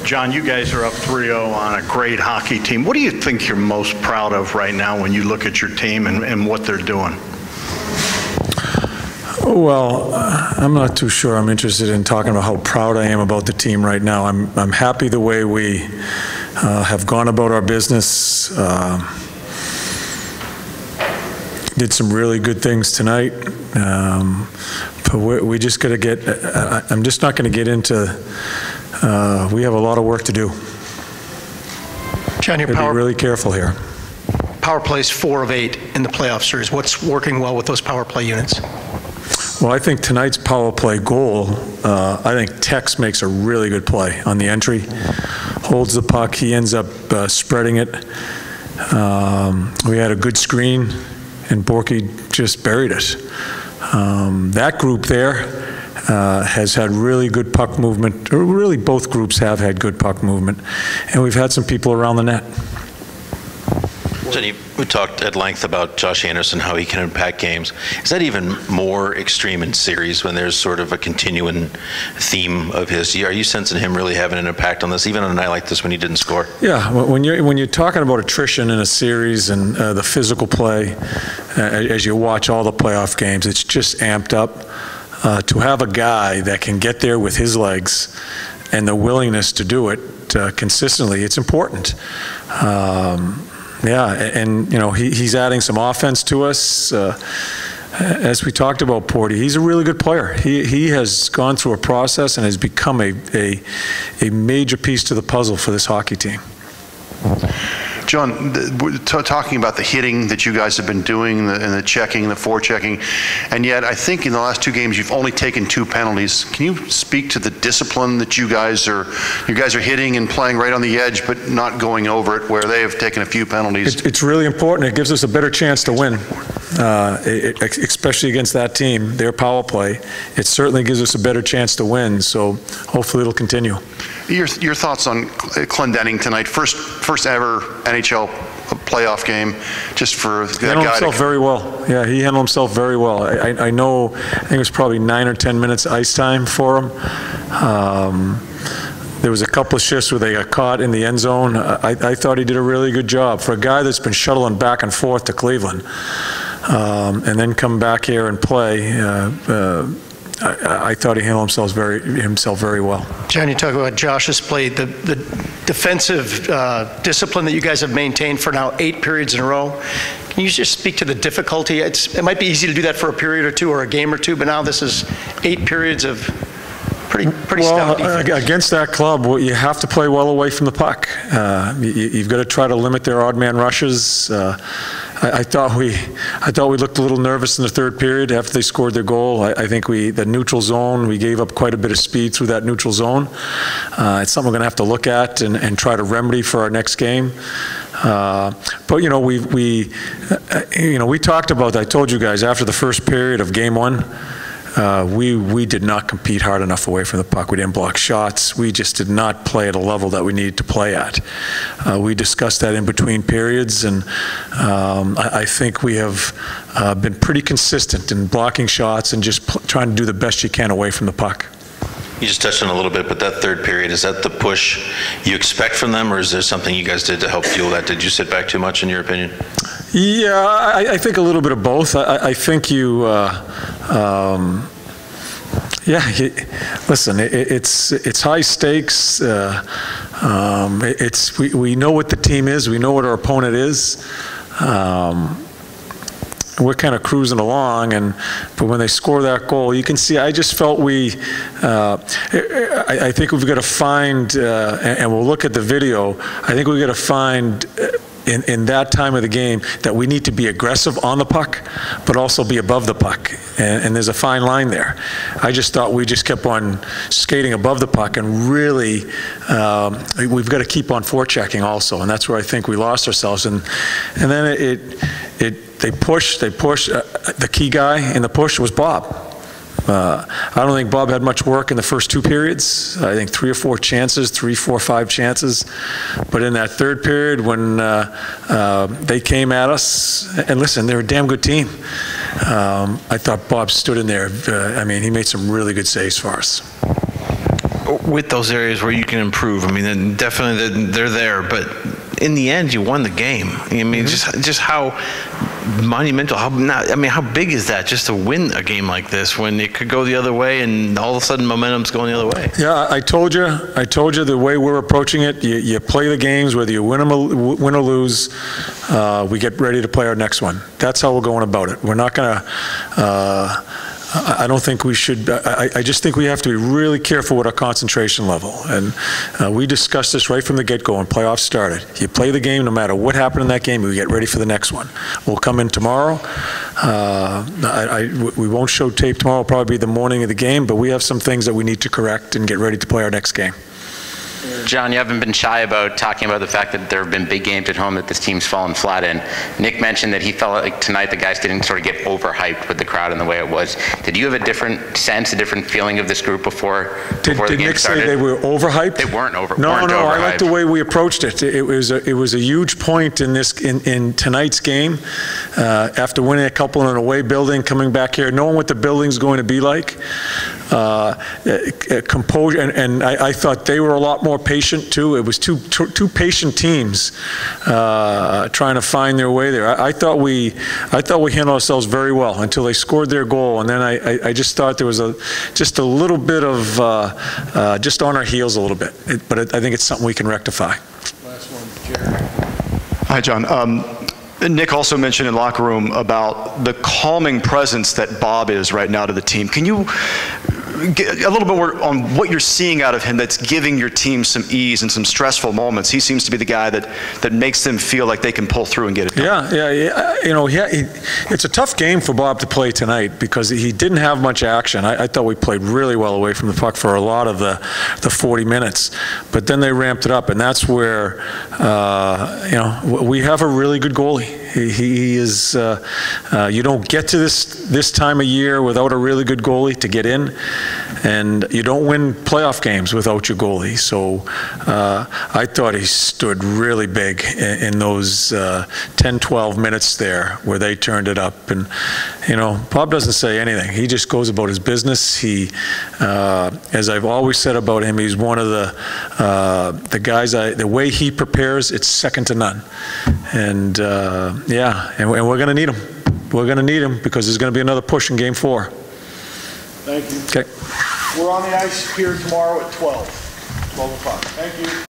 John, you guys are up 3-0 on a great hockey team. What do you think you're most proud of right now when you look at your team and what they're doing? Well, I'm not too sure I'm interested in talking about how proud I am about the team right now. I'm happy the way we have gone about our business. Did some really good things tonight. But we just got to get, I'm just not going to get into, we have a lot of work to do. John, your be really careful here. Power plays 4 of 8 in the playoff series. What's working well with those power play units? Well, I think tonight's power play goal, I think Tex makes a really good play on the entry. Holds the puck, he ends up spreading it. We had a good screen, and Borky just buried it. That group there has had really good puck movement, or really both groups have had good puck movement, and we've had some people around the net. Jenny, we talked at length about Josh Anderson, how he can impact games. Is that even more extreme in series when there's sort of a continuing theme of his? Are you sensing him really having an impact on this, even on a night like this when he didn't score? Yeah, when you're talking about attrition in a series and the physical play, as you watch all the playoff games, it's just amped up. To have a guy that can get there with his legs and the willingness to do it consistently, it's important. Yeah, and you know, he's adding some offense to us. As we talked about Porty, he's a really good player. He has gone through a process and has become a major piece to the puzzle for this hockey team. John, talking about the hitting that you guys have been doing and the checking, the forechecking, and yet I think in the last 2 games you've only taken 2 penalties. Can you speak to the discipline that you guys are hitting and playing right on the edge but not going over it, where they have taken a few penalties? It's really important. It gives us a better chance to win, especially against that team, their power play. It certainly gives us a better chance to win, so hopefully it'll continue. Your thoughts on Clendenning tonight, first ever NHL playoff game, just for that guy. He handled himself very well. Yeah, he handled himself very well. I know, I think it was probably 9 or 10 minutes ice time for him. There was a couple of shifts where they got caught in the end zone. I thought he did a really good job for a guy that's been shuttling back and forth to Cleveland, and then come back here and play. I thought he handled himself very well. John, you talk about Josh's play, the defensive discipline that you guys have maintained for now 8 periods in a row. Can you just speak to the difficulty? It might be easy to do that for a period or 2 or a game or 2, but now this is 8 periods of pretty stout defense. Against that club, you have to play well away from the puck. You've got to try to limit their odd man rushes. I thought we looked a little nervous in the 3rd period after they scored their goal. I think the neutral zone, we gave up quite a bit of speed through that neutral zone. It's something we're going to have to look at and try to remedy for our next game. But you know, we talked about, I told you guys after the 1st period of game 1, we did not compete hard enough away from the puck. We didn't block shots. We just did not play at a level that we needed to play at. We discussed that in between periods, and I think we have been pretty consistent in blocking shots and just trying to do the best you can away from the puck. You just touched on it a little bit, but that 3rd period, is that the push you expect from them, or is there something you guys did to help fuel that? Did you sit back too much, in your opinion? Yeah, I think a little bit of both. I think you, listen, it's high stakes. We know what the team is. We know what our opponent is. We're kind of cruising along, but when they score that goal, you can see, I just felt I think we've got to find, and we'll look at the video, I think we've got to find in that time of the game that we need to be aggressive on the puck, but also be above the puck. And there's a fine line there. I just thought we just kept on skating above the puck, and really, we've got to keep on forechecking also, and that's where I think we lost ourselves. And then they pushed. The key guy in the push was Bob. I don't think Bob had much work in the first 2 periods. I think 3 or 4 chances, 3, 4, 5 chances. But in that 3rd period, when they came at us, and listen, they're a damn good team. I thought Bob stood in there. I mean, he made some really good saves for us. with those areas where you can improve. I mean, definitely they're there, but in the end, you won the game. I mean, just how monumental, how big is that just to win a game like this when it could go the other way and all of a sudden momentum's going the other way? Yeah, I told you the way we're approaching it, you play the games, whether you win or lose, we get ready to play our next one. That's how we're going about it. We're not going to, I don't think we should, I just think we have to be really careful with our concentration level. And we discussed this right from the get-go when playoffs started. You play the game no matter what happened in that game, we get ready for the next one. We'll come in tomorrow. We won't show tape tomorrow, it'll probably be the morning of the game, but we have some things that we need to correct and get ready to play our next game. John, you haven't been shy about talking about the fact that there have been big games at home that this team's fallen flat in. Nick mentioned that he felt like tonight the guys didn't sort of get overhyped with the crowd and the way it was. Did you have a different sense, a different feeling of this group before the game started? Did Nick say they were overhyped? They weren't overhyped. No, I like the way we approached it. It was a huge point in tonight's game. After winning a couple in an away building, coming back here, knowing what the building's going to be like. Composure, and I thought they were a lot more patient too. It was two patient teams trying to find their way there. I thought we handled ourselves very well until they scored their goal, and then I just thought there was just a little bit of just on our heels a little bit. But I think it's something we can rectify. Last one, Jerry. Hi, John. Nick also mentioned in locker room about the calming presence that Bob is right now to the team. Can you get a little bit more on what you're seeing out of him that's giving your team some ease in some stressful moments? He seems to be the guy that makes them feel like they can pull through and get it done. Yeah. You know, it's a tough game for Bob to play tonight because he didn't have much action. I thought we played really well away from the puck for a lot of the 40 minutes, but then they ramped it up, and that's where you know, we have a really good goalie. He is. You don't get to this time of year without a really good goalie to get in, and you don't win playoff games without your goalie. So I thought he stood really big in those 10, 12 minutes there where they turned it up. And you know, Bob doesn't say anything. He just goes about his business. He, as I've always said about him, he's one of the guys. The way he prepares, it's second to none. And yeah, and we're going to need him. We're going to need him because there's going to be another push in Game 4. Thank you. Okay. We're on the ice here tomorrow at 12 o'clock. Thank you.